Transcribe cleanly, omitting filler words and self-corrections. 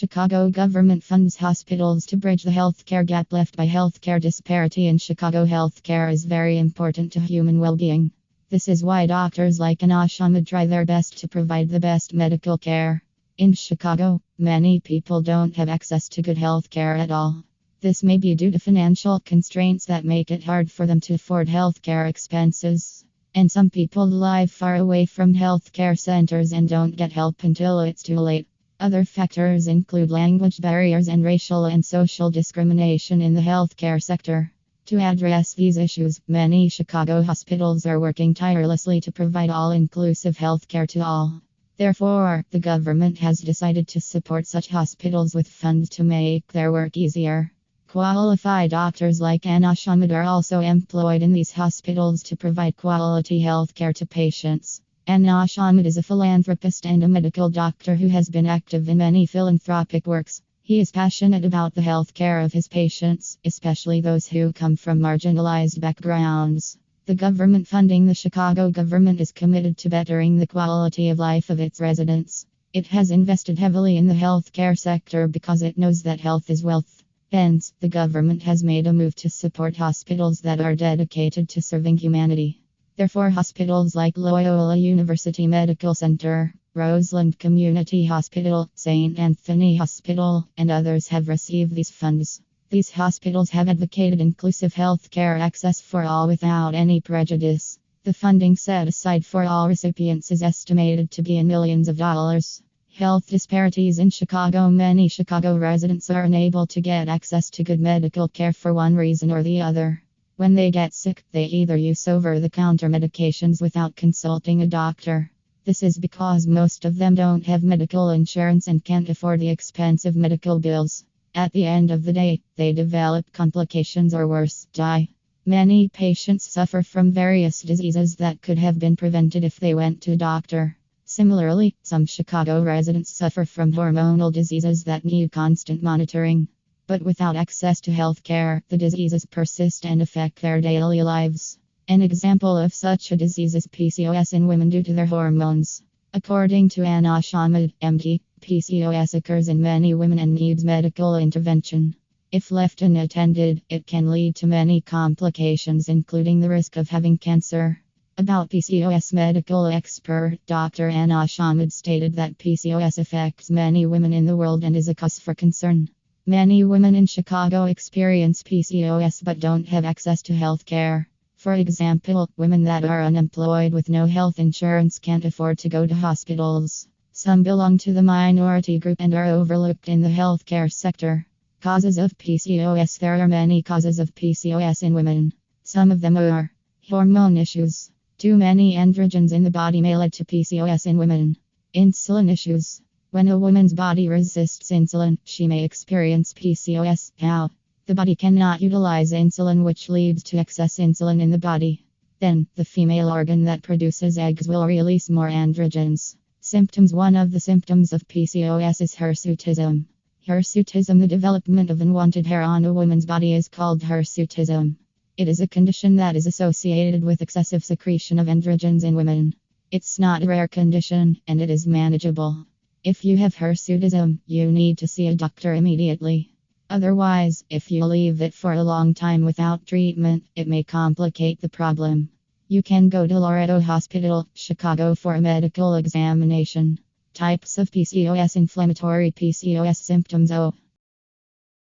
Chicago government funds hospitals to bridge the healthcare gap left by healthcare disparity in Chicago. Healthcare is very important to human well-being. This is why doctors like Anosh Ahmed try their best to provide the best medical care. In Chicago, many people don't have access to good health care at all. This may be due to financial constraints that make it hard for them to afford health care expenses. And some people live far away from health care centers and don't get help until it's too late. Other factors include language barriers and racial and social discrimination in the healthcare sector. To address these issues, many Chicago hospitals are working tirelessly to provide all-inclusive healthcare to all. Therefore, the government has decided to support such hospitals with funds to make their work easier. Qualified doctors like Anosh Ahmed are also employed in these hospitals to provide quality healthcare to patients. Anosh Ahmed is a philanthropist and a medical doctor who has been active in many philanthropic works. He is passionate about the health care of his patients, especially those who come from marginalized backgrounds. The government funding the Chicago government is committed to bettering the quality of life of its residents. It has invested heavily in the healthcare sector because it knows that health is wealth. Hence, the government has made a move to support hospitals that are dedicated to serving humanity. Therefore, hospitals like Loyola University Medical Center, Roseland Community Hospital, St. Anthony Hospital, and others have received these funds. These hospitals have advocated inclusive health care access for all without any prejudice. The funding set aside for all recipients is estimated to be in millions of dollars. Health disparities in Chicago. Many Chicago residents are unable to get access to good medical care for one reason or the other. When they get sick, they either use over-the-counter medications without consulting a doctor. This is because most of them don't have medical insurance and can't afford the expensive medical bills. At the end of the day, they develop complications or worse, die. Many patients suffer from various diseases that could have been prevented if they went to a doctor. Similarly, some Chicago residents suffer from hormonal diseases that need constant monitoring. But without access to health care, the diseases persist and affect their daily lives. An example of such a disease is PCOS in women due to their hormones. According to Anosh Ahmed, MD, PCOS occurs in many women and needs medical intervention. If left unattended, it can lead to many complications, including the risk of having cancer. About PCOS, medical expert Dr. Anosh Ahmed stated that PCOS affects many women in the world and is a cause for concern. Many women in Chicago experience PCOS but don't have access to health care. For example, women that are unemployed with no health insurance can't afford to go to hospitals. Some belong to the minority group and are overlooked in the healthcare sector. Causes of PCOS. There are many causes of PCOS in women. Some of them are hormone issues. Too many androgens in the body may lead to PCOS in women. Insulin issues. When a woman's body resists insulin, she may experience PCOS. How? The body cannot utilize insulin, which leads to excess insulin in the body. Then, the female organ that produces eggs will release more androgens. Symptoms. One of the symptoms of PCOS is hirsutism. Hirsutism, the development of unwanted hair on a woman's body, is called hirsutism. It is a condition that is associated with excessive secretion of androgens in women. It's not a rare condition, and it is manageable. If you have hirsutism, you need to see a doctor immediately. Otherwise, if you leave it for a long time without treatment, it may complicate the problem. You can go to Loretto Hospital, Chicago for a medical examination. Types of PCOS. Inflammatory PCOS symptoms.